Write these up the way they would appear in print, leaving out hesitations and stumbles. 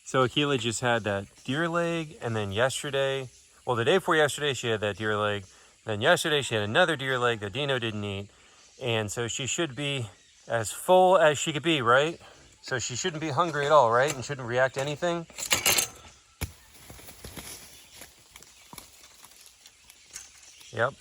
So Akila just had that deer leg, and then yesterday, well, the day before yesterday, she had that deer leg. Then yesterday, she had another deer leg that Dino didn't eat. And so she should be as full as she could be, right? So she shouldn't be hungry at all, right? And shouldn't react to anything. Yep.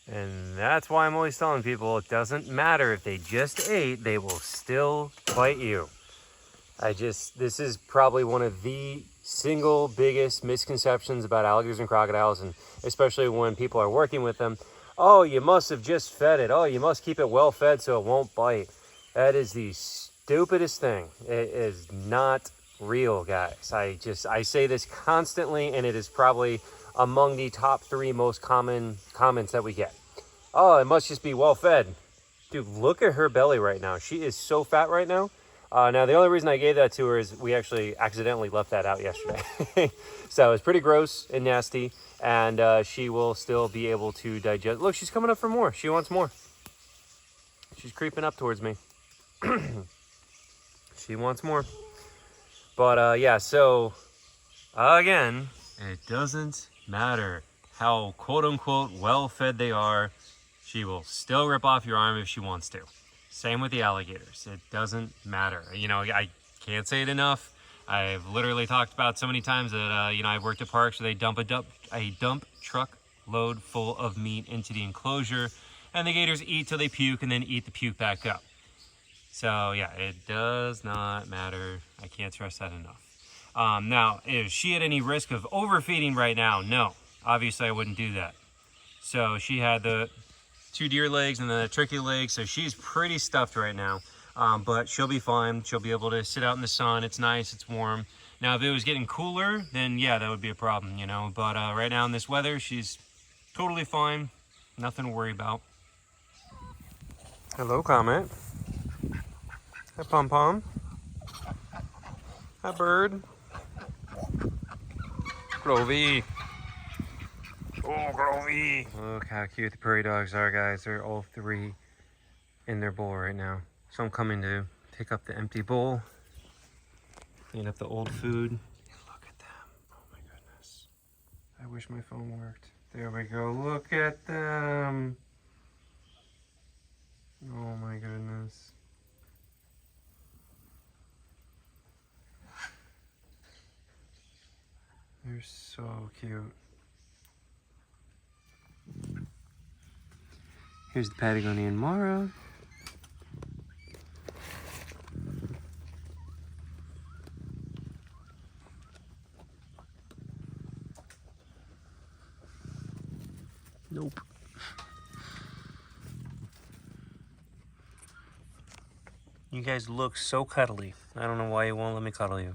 And that's why I'm always telling people it doesn't matter if they just ate, they will still bite you. This is probably one of the single biggest misconceptions about alligators and crocodiles, and especially when people are working with them. Oh, you must have just fed it. Oh, you must keep it well fed so it won't bite. That is the stupidest thing. It is not real, guys. I say this constantly, and it is probably among the top 3 most common comments that we get. Oh, it must just be well fed. Dude, look at her belly right now. She is so fat right now. Now, the only reason I gave that to her is we actually accidentally left that out yesterday. So it's pretty gross and nasty, and she will still be able to digest. Look, she's coming up for more. She wants more. She's creeping up towards me. She wants more. But yeah, so again, it doesn't matter how quote-unquote well-fed they are. She will still rip off your arm if she wants to. Same with the alligators. It doesn't matter. You know, I can't say it enough. I've literally talked about so many times that, you know, I've worked at parks where they dump a dump truck load full of meat into the enclosure, and the gators eat till they puke and then eat the puke back up. So yeah, it does not matter. I can't stress that enough. Now, is she at any risk of overfeeding right now? No. Obviously, I wouldn't do that. So she had the 2 deer legs and then a turkey leg, so she's pretty stuffed right now. But she'll be fine. She'll be able to sit out in the sun. It's nice, it's warm. Now, if it was getting cooler, then yeah, that would be a problem, you know. But right now in this weather, she's totally fine. Nothing to worry about. Hello, Comet. Hi, Pom Pom. Hi, Bird. Grovey. Oh, Grovey. Look how cute the prairie dogs are, guys. They're all 3 in their bowl right now. So I'm coming to pick up the empty bowl, clean up the old food. And look at them. Oh my goodness. I wish my phone worked. There we go. Look at them. Oh my goodness. They're so cute. Here's the Patagonian Mara. Nope. You guys look so cuddly. I don't know why you won't let me cuddle you.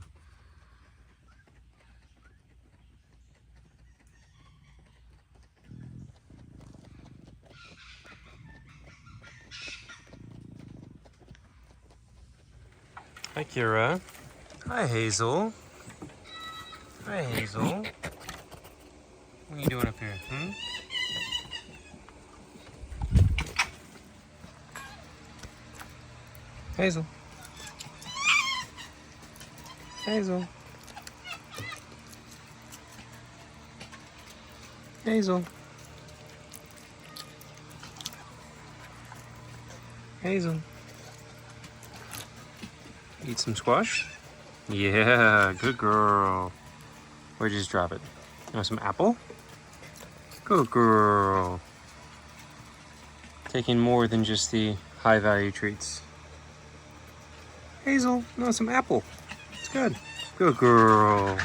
Hi, Kira. Hi, Hazel. Hi, Hazel. What are you doing up here, Hazel. Hazel. Hazel. Hazel. Eat some squash? Yeah, good girl. Where'd you just drop it? You want some apple? Good girl. Taking more than just the high value treats. Hazel, you want some apple? It's good. Good girl.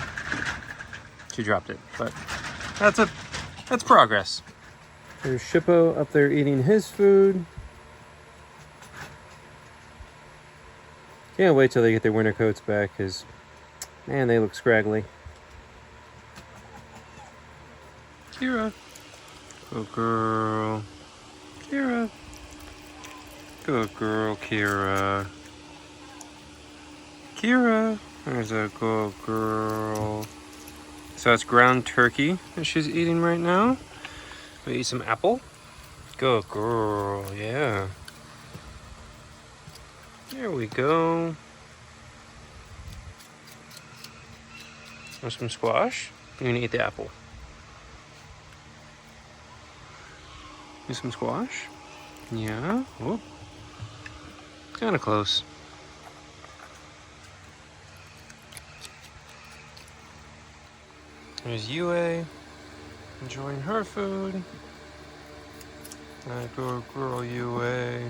She dropped it, but that's progress. There's Shippo up there eating his food. Can't wait till they get their winter coats back, because, man, they look scraggly. Kira. Good girl. Kira. Good girl, Kira. Kira. There's a good girl. So that's ground turkey that she's eating right now. We eat some apple. Good girl, yeah. There we go. Want some squash? You're gonna eat the apple. Do some squash? Yeah. Oh, kind of close. There's Yue enjoying her food. Good girl, Yue.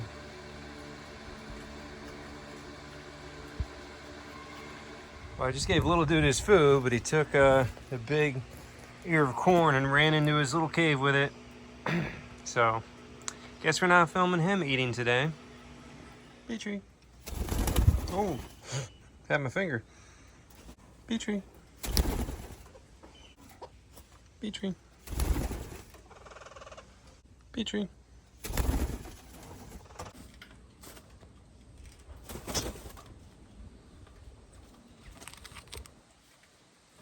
Well, I just gave little dude his food, but he took a big ear of corn and ran into his little cave with it. So, guess we're not filming him eating today. Petrie. Oh, had my finger. Petrie. Petrie. Petrie.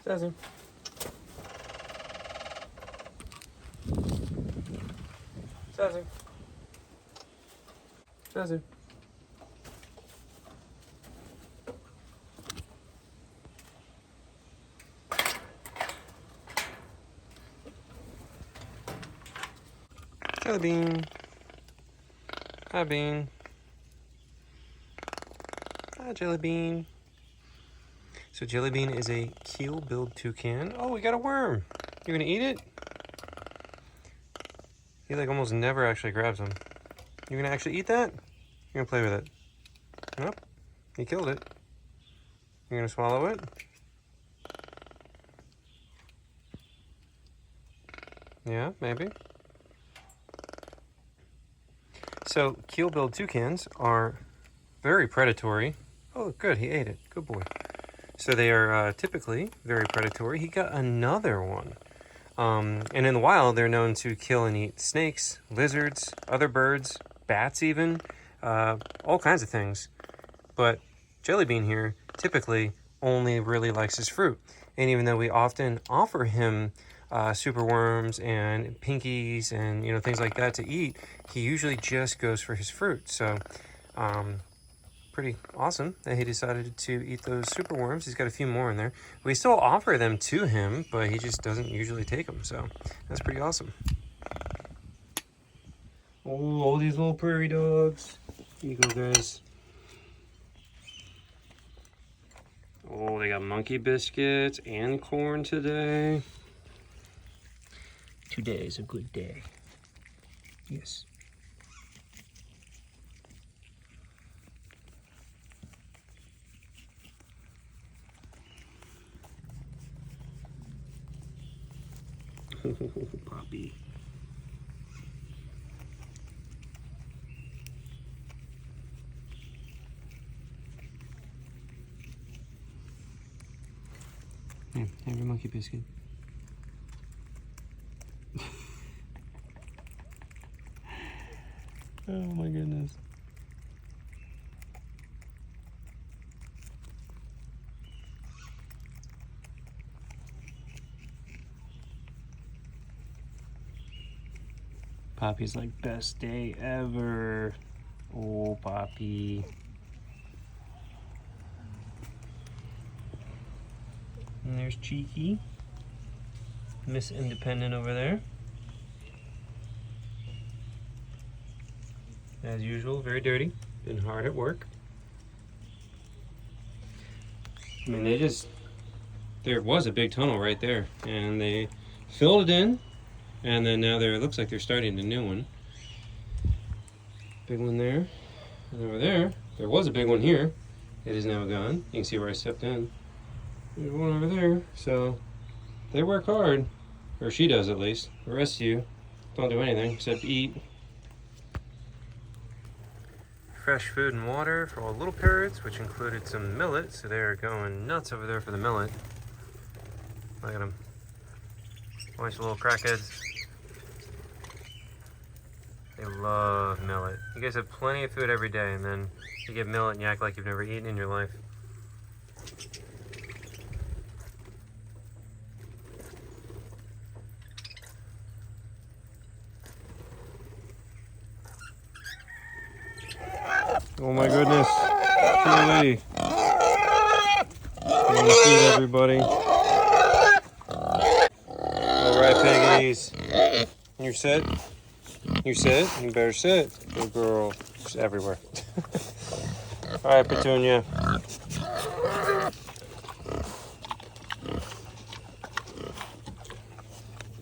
Sassy. Sassy. Sassy. Jelly bean. Hi, Bean. Hi, Jelly Bean. So Jelly Bean is a keel-billed toucan. Oh, we got a worm. You gonna eat it? He like almost never actually grabs them. You gonna actually eat that? You're gonna play with it? Nope. He killed it. You're gonna swallow it? Yeah, maybe. So keel-billed toucans are very predatory. Oh, good, he ate it. Good boy. So they are typically very predatory. He got another one. And in the wild, they're known to kill and eat snakes, lizards, other birds, bats even, all kinds of things. But Jelly Bean here typically only really likes his fruit. And even though we often offer him superworms and pinkies and things like that to eat, he usually just goes for his fruit. So pretty awesome that he decided to eat those superworms. He's got a few more in there. We still offer them to him, but he just doesn't usually take them. So that's pretty awesome. Oh, all these little prairie dogs. Here you go, guys. Oh, they got monkey biscuits and corn today. Today is a good day. Yes. Oh, Poppy. Here, have your monkey biscuit. Oh my goodness. Poppy's like, best day ever. Oh, Poppy. And there's Cheeky. Miss Independent over there. As usual, very dirty. Been hard at work. I mean, there was a big tunnel right there, and they filled it in, and then now it looks like they're starting a new one. Big one there, and over there was a big one here. It is now gone. You can see where I stepped in. There's one over there. So they work hard, or she does at least. The rest of you don't do anything except eat. Fresh food and water for all little parrots, which included some millet, so they're going nuts over there for the millet. Look at them. A bunch of little crackheads. They love millet. You guys have plenty of food every day, and then you get millet and you act like you've never eaten in your life. Oh my goodness. Julie. Can you feed everybody? Alright, piggies. You sit? You sit? You better sit. Good girl. She's everywhere. Alright, Petunia.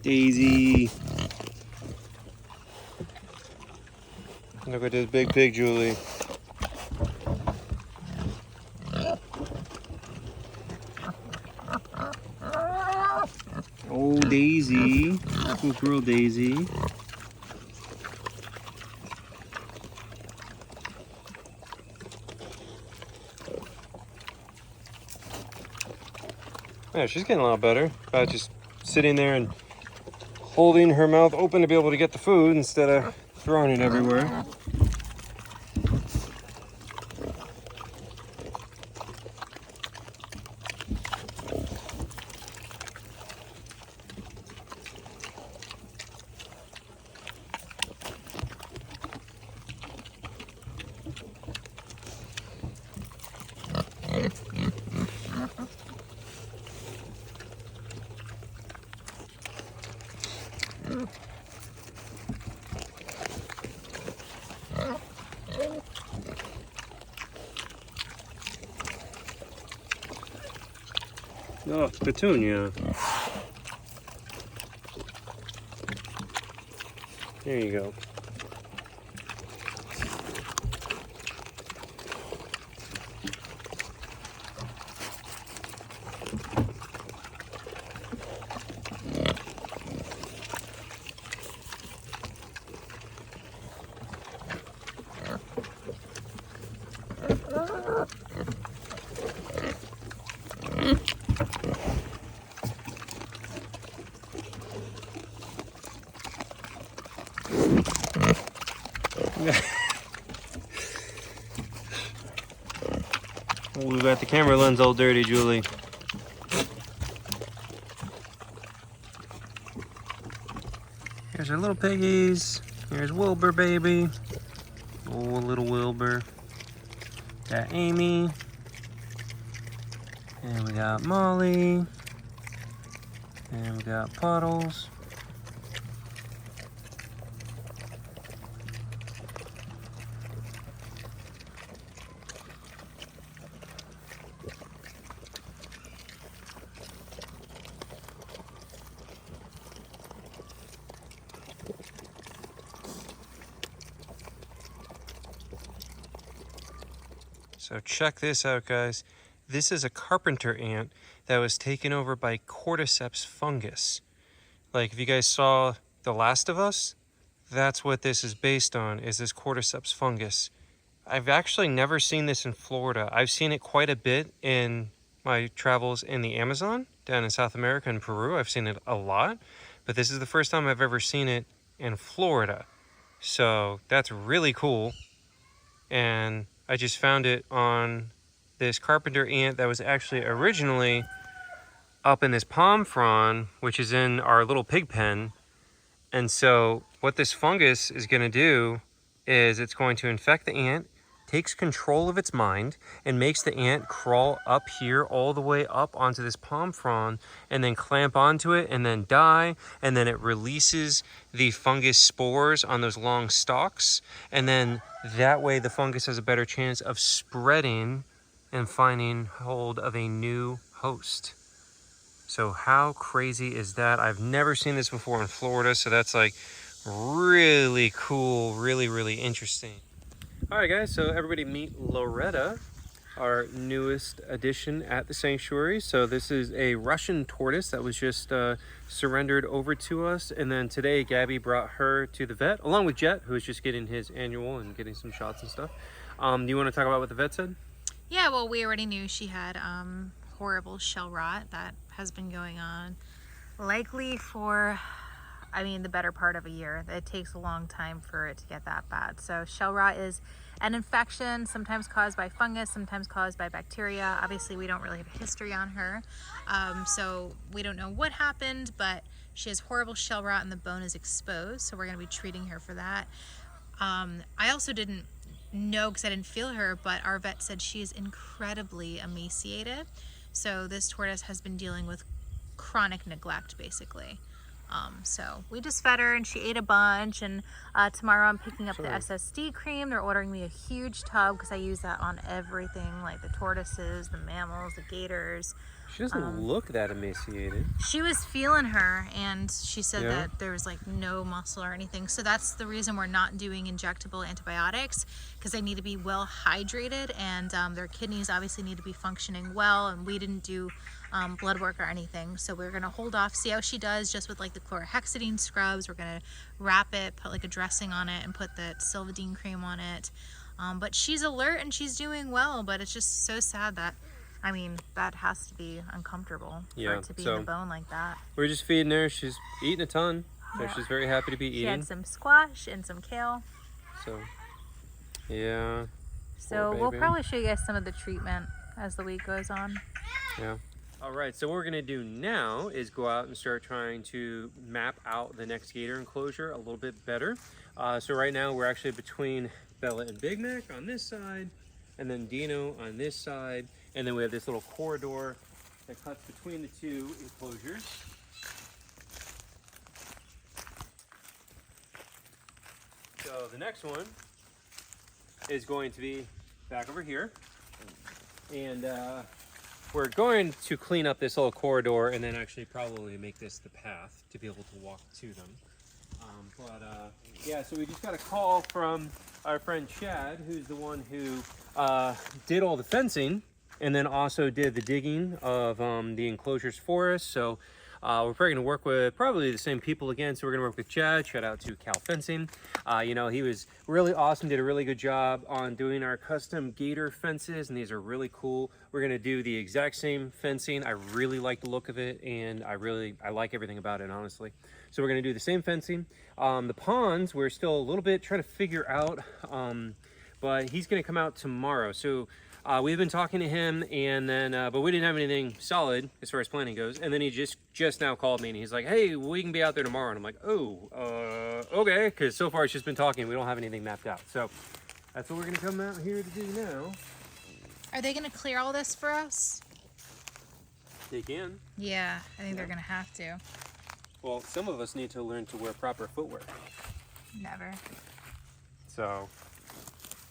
Daisy. Look at this big pig, Julie. Oh, Daisy. Good girl, Daisy. Yeah, she's getting a lot better. About just sitting there and holding her mouth open to be able to get the food instead of throwing it everywhere. Oh, it's Petunia. There you go. Oh, we got the camera lens all dirty, Julie. Here's our little piggies. Here's Wilbur, baby. Oh, little Wilbur. Got Amy. And we got Molly. And we got Puddles. So check this out, guys. This is a carpenter ant that was taken over by cordyceps fungus. Like if you guys saw The Last of Us, that's what this is based on, is this cordyceps fungus. I've actually never seen this in Florida. I've seen it quite a bit in my travels in the Amazon, down in South America and Peru. I've seen it a lot, but this is the first time I've ever seen it in Florida. So that's really cool. And I just found it on this carpenter ant that was actually originally up in this palm frond, which is in our little pig pen. And so what this fungus is going to do is it's going to infect the ant, takes control of its mind, and makes the ant crawl up here all the way up onto this palm frond and then clamp onto it and then die. And then it releases the fungus spores on those long stalks. And then that way the fungus has a better chance of spreading and finding hold of a new host. So how crazy is that? I've never seen this before in Florida, so that's like really cool, really interesting. All right, guys, so everybody meet Loretta, our newest addition at the sanctuary. So this is a Russian tortoise that was just surrendered over to us. And then today, Gabby brought her to the vet, along with Jet, who is just getting his annual and getting some shots and stuff. Do you want to talk about what the vet said? Yeah, well, we already knew she had horrible shell rot that has been going on likely for, I mean, the better part of a year. It takes a long time for it to get that bad. So shell rot is an infection, sometimes caused by fungus, sometimes caused by bacteria. Obviously, we don't really have a history on her, so we don't know what happened, but she has horrible shell rot and the bone is exposed, so we're going to be treating her for that. I also didn't know because I didn't feel her, but our vet said she is incredibly emaciated. So this tortoise has been dealing with chronic neglect, basically. So we just fed her and she ate a bunch, and tomorrow I'm picking up the SSD cream. They're ordering me a huge tub because I use that on everything, like the tortoises, the mammals, the gators. She doesn't look that emaciated. She was feeling her, and she said that there was like no muscle or anything. So that's the reason we're not doing injectable antibiotics, because they need to be well hydrated, and their kidneys obviously need to be functioning well, and we didn't do blood work or anything. So we're gonna hold off, see how she does just with like the chlorhexidine scrubs. We're gonna wrap it, put like a dressing on it, and put the Sylvadine cream on it. But she's alert and she's doing well, but it's just so sad that, I mean, that has to be uncomfortable for it to be in the bone like that. We're just feeding her. She's eating a ton. So she's very happy to be eating. She had some squash and some kale. So, yeah. So we'll probably show you guys some of the treatment as the week goes on. Yeah. All right, so what we're gonna do now is go out and start trying to map out the next gator enclosure a little bit better. So right now we're actually between Bella and Big Mac on this side, and then Dino on this side. And then we have this little corridor that cuts between the two enclosures. So the next one is going to be back over here. And we're going to clean up this little corridor and then actually probably make this the path to be able to walk to them. Yeah, so we just got a call from our friend Chad, who's the one who did all the fencing and then also did the digging of the enclosures for us. So we're probably going to work with probably the same people again. So we're going to work with Chad. Shout out to Cal Fencing. You know, he was really awesome, did a really good job on doing our custom gator fences, and these are really cool. We're going to do the exact same fencing. I really like the look of it, and I like everything about it, honestly. So we're going to do the same fencing. The ponds, we're still a little bit trying to figure out, but he's going to come out tomorrow. So we've been talking to him, and then but we didn't have anything solid as far as planning goes. And then he just now called me, and he's like, "Hey, we can be out there tomorrow." And I'm like, "Oh, okay," because so far it's just been talking. We don't have anything mapped out. So that's what we're gonna come out here to do now. Are they gonna clear all this for us? They can. Yeah, I think they're gonna have to. Well, some of us need to learn to wear proper footwear. Never. So.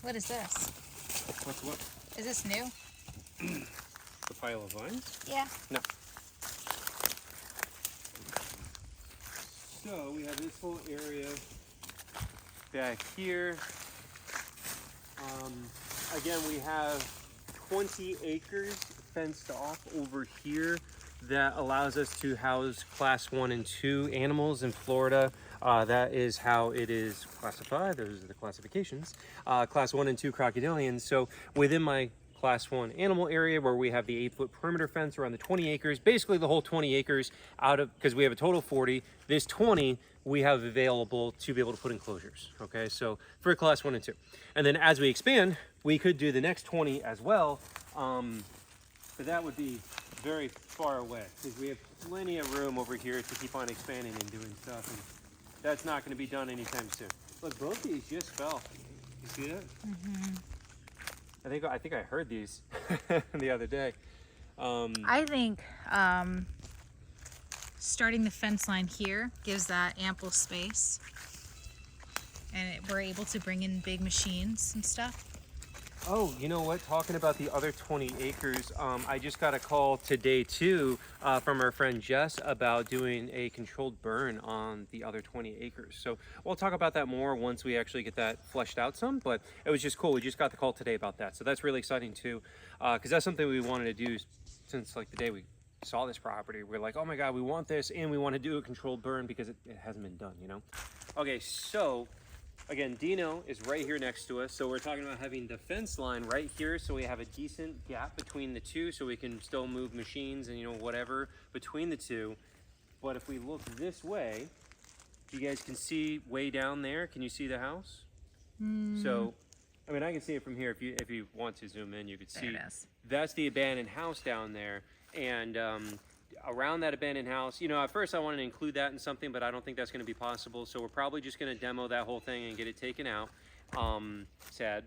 What is this? What's what? Is this new? The pile of vines? Yeah. No. So we have this whole area back here. Again, we have 20 acres fenced off over here that allows us to house class 1 and 2 animals in Florida. That is how it is classified. Those are the classifications. Class 1 and 2 crocodilians. So within my class 1 animal area, where we have the 8-foot perimeter fence around the 20 acres, basically the whole 20 acres out of, because we have a total of 40, this 20 we have available to be able to put enclosures. Okay, so for class 1 and 2. And then as we expand, we could do the next 20 as well. But that would be very far away because we have plenty of room over here to keep on expanding and doing stuff. And that's not going to be done anytime soon. Look, both these just fell. You see that? Mm-hmm. I think I heard these the other day. I think starting the fence line here gives that ample space, and we're able to bring in big machines and stuff. Oh, you know what? Talking about the other 20 acres, I just got a call today too from our friend Jess about doing a controlled burn on the other 20 acres. So we'll talk about that more once we actually get that fleshed out some, but it was just cool. We just got the call today about that. So that's really exciting too, because that's something we wanted to do since like the day we saw this property. We're like, oh my God, we want this, and we want to do a controlled burn because it hasn't been done, you know? Okay, so again, Dino is right here next to us. So we're talking about having the fence line right here so we have a decent gap between the two so we can still move machines and, you know, whatever between the two. But if we look this way, you guys can see way down there. Can you see the house? So, I mean, I can see it from here. If you want to zoom in, you could see. That's the abandoned house down there. And around that abandoned house, you know, at first I wanted to include that in something, but I don't think that's going to be possible. So we're probably just going to demo that whole thing and get it taken out. Sad.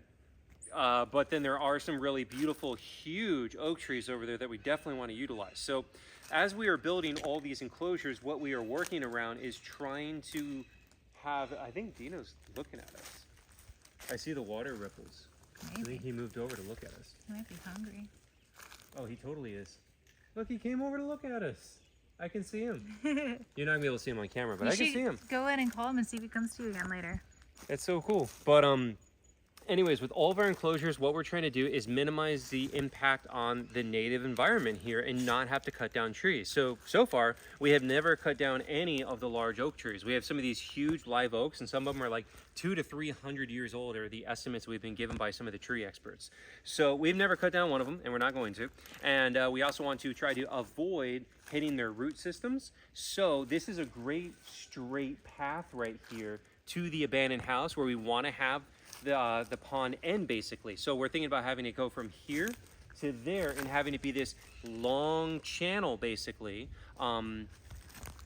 But then there are some really beautiful, huge oak trees over there that we definitely want to utilize. So as we are building all these enclosures, what we are working around is trying to have, I think Dino's looking at us. I see the water ripples. Maybe. I think he moved over to look at us. He might be hungry. Oh, he totally is. Look, he came over to look at us. I can see him. You're not gonna be able to see him on camera, but I can see him. Go in and call him and see if he comes to you again later. That's so cool. But anyways, with all of our enclosures, what we're trying to do is minimize the impact on the native environment here and not have to cut down trees. So far, we have never cut down any of the large oak trees. We have some of these huge live oaks, and some of them are like 200 to 300 years old, are the estimates we've been given by some of the tree experts. So we've never cut down one of them, and we're not going to. And we also want to try to avoid hitting their root systems. So this is a great straight path right here to the abandoned house where we want to have the pond end, basically. So we're thinking about having it go from here to there and having it be this long channel, basically.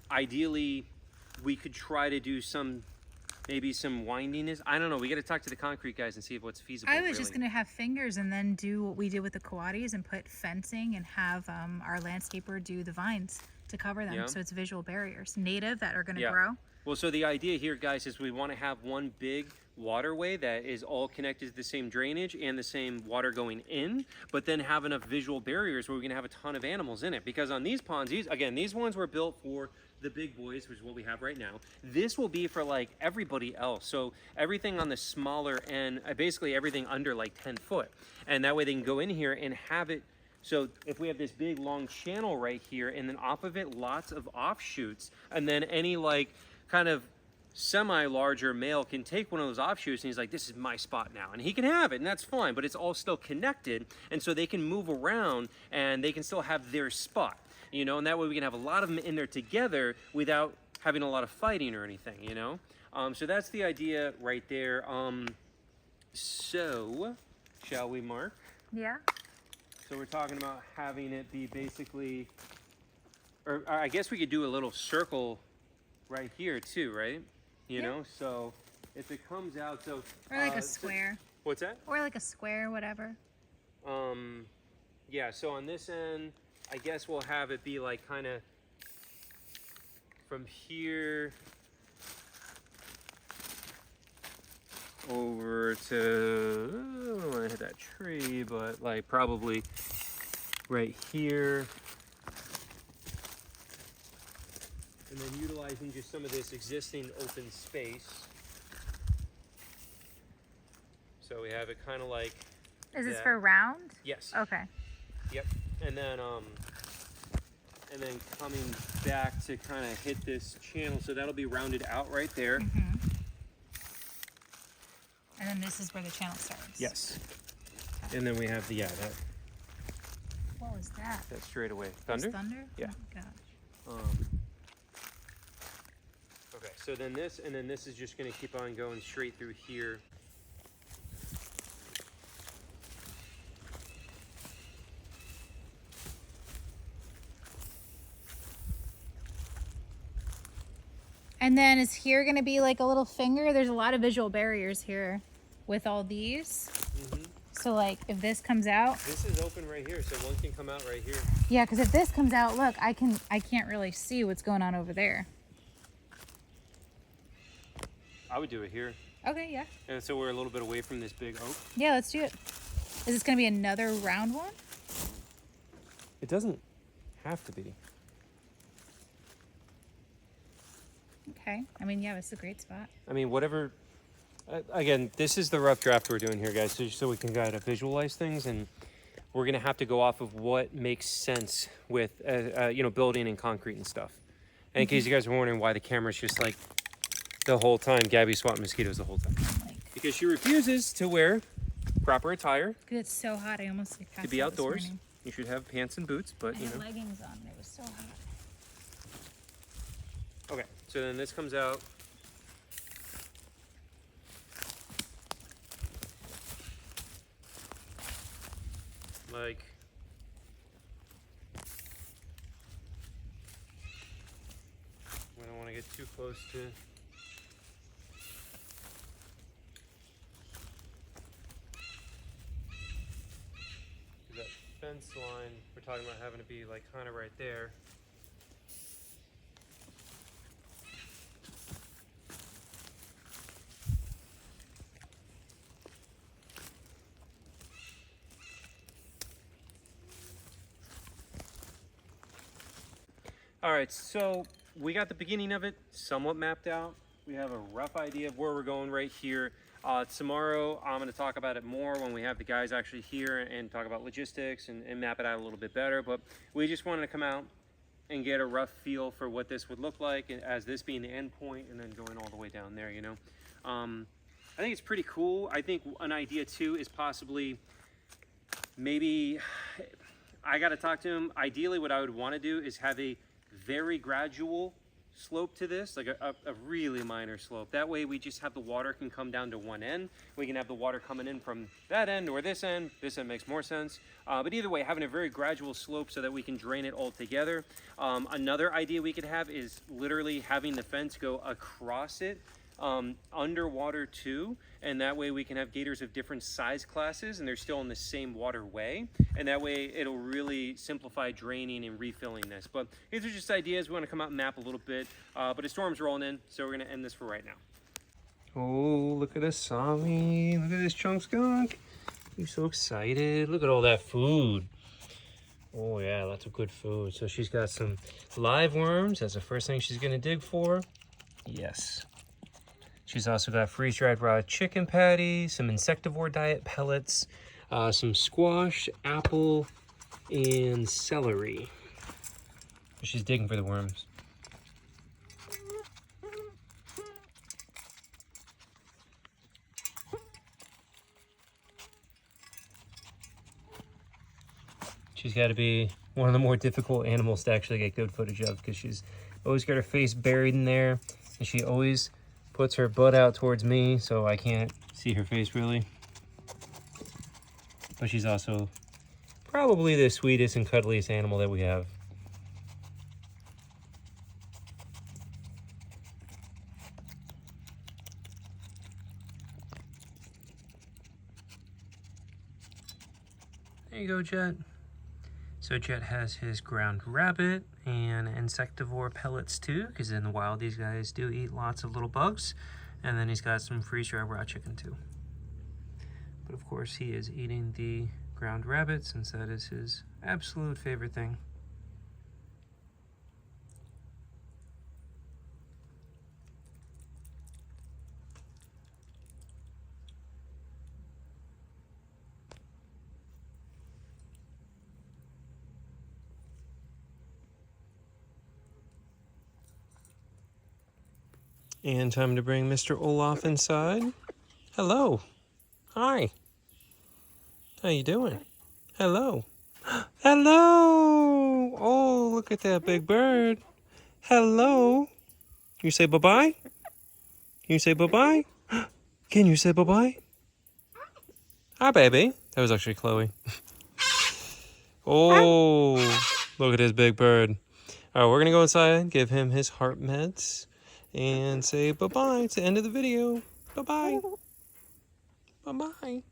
Ideally, we could try to do maybe some windiness. I don't know. We got to talk to the concrete guys and see what's feasible. I was just going to have fingers and then do what we did with the coatis and put fencing and have our landscaper do the vines to cover them. Yeah. So it's visual barriers, native, that are going to grow. Well, so the idea here, guys, is we want to have one big waterway that is all connected to the same drainage and the same water going in, but then have enough visual barriers where we can have a ton of animals in it. Because on these ponds, these ones were built for the big boys, which is what we have right now. This will be for like everybody else. So everything on the smaller end, basically everything under like 10 foot. And that way they can go in here and have it. So if we have this big long channel right here, and then off of it, lots of offshoots, and then any like kind of semi-larger male can take one of those offshoots and he's like, this is my spot now, and he can have it, and that's fine, but it's all still connected, and so they can move around and they can still have their spot, you know, and that way we can have a lot of them in there together without having a lot of fighting or anything, you know. So that's the idea right there. So shall we, Mark? Yeah. So we're talking about having it be basically, or I guess we could do a little circle right here too, right? You know, so if it comes out, so or like a square. What's that? Or like a square, whatever. Yeah, so on this end, I guess we'll have it be like kind of from here over to, I don't want to hit that tree, but like probably right here. And then utilizing just some of this existing open space. So we have it kind of like. Is this for round? Yes. Okay. Yep. And then coming back to kind of hit this channel, so that'll be rounded out right there. Mm-hmm. And then this is where the channel starts. Yes. And then we have the that. What was that? That straightaway thunder. Thunder? Yeah. Oh my gosh. Okay, so then this, and then this is just going to keep on going straight through here. And then is here going to be like a little finger? There's a lot of visual barriers here with all these. Mm-hmm. So like if this comes out. This is open right here, so one can come out right here. Yeah, because if this comes out, look, I can't really see what's going on over there. I would do it here. Okay, yeah. And so we're a little bit away from this big oak. Yeah, let's do it. Is this going to be another round one? It doesn't have to be. Okay. I mean, yeah, it's a great spot. I mean, whatever. Again, this is the rough draft we're doing here, guys, so we can kind of visualize things, and we're going to have to go off of what makes sense with, building and concrete and stuff. And in case you guys are wondering why the camera's just like the whole time, Gabby's swatting mosquitoes the whole time. Because she refuses to wear proper attire. Because it's so hot, I almost passed to be out this outdoors. morning. You should have pants and boots, but I you had know. leggings on, and it was so hot. Okay, so then this comes out. Like, we don't want to get too close to. fence line, we're talking about having to be like kind of right there. All right, so we got the beginning of it somewhat mapped out. We have a rough idea of where we're going right here. Tomorrow, I'm going to talk about it more when we have the guys actually here and talk about logistics and map it out a little bit better. But we just wanted to come out and get a rough feel for what this would look like as this being the end point and then going all the way down there, you know. I think it's pretty cool. I think an idea too is possibly maybe, I got to talk to him. Ideally, what I would want to do is have a very gradual slope to this, like a really minor slope. That way we just have the water can come down to one end. We can have the water coming in from that end or this end. This end makes more sense. But either way, having a very gradual slope so that we can drain it all together. Another idea we could have is literally having the fence go across it underwater too, and that way we can have gators of different size classes and they're still in the same waterway, and that way it'll really simplify draining and refilling this. But these are just ideas. We want to come out and map a little bit, but a storm's rolling in, so we're going to end this for right now. Oh, look at this Sami. Look at this chunk skunk. He's so excited. Look at all that food. Oh yeah, lots of good food. So she's got some live worms. That's the first thing she's going to dig for. Yes. She's also got freeze-dried raw chicken patties, some insectivore diet pellets, some squash, apple, and celery. She's digging for the worms. She's got to be one of the more difficult animals to actually get good footage of because she's always got her face buried in there, and she always puts her butt out towards me, so I can't see her face really. But she's also probably the sweetest and cuddliest animal that we have. There you go, Jet. So Jet has his ground rabbit and insectivore pellets too, because in the wild these guys do eat lots of little bugs. And then he's got some freeze-dried raw chicken too. But of course he is eating the ground rabbit since that is his absolute favorite thing. And time to bring Mr. Olaf inside. Hello. Hi. How you doing? Hello. Hello. Oh, look at that big bird. Hello. You say bye-bye? Can you say bye-bye? Can you say bye-bye? Hi, baby. That was actually Chloe. Oh, look at his big bird. All right, we're going to go inside, give him his heart meds, and say bye-bye. It's the end of the video. Bye-bye. Bye-bye.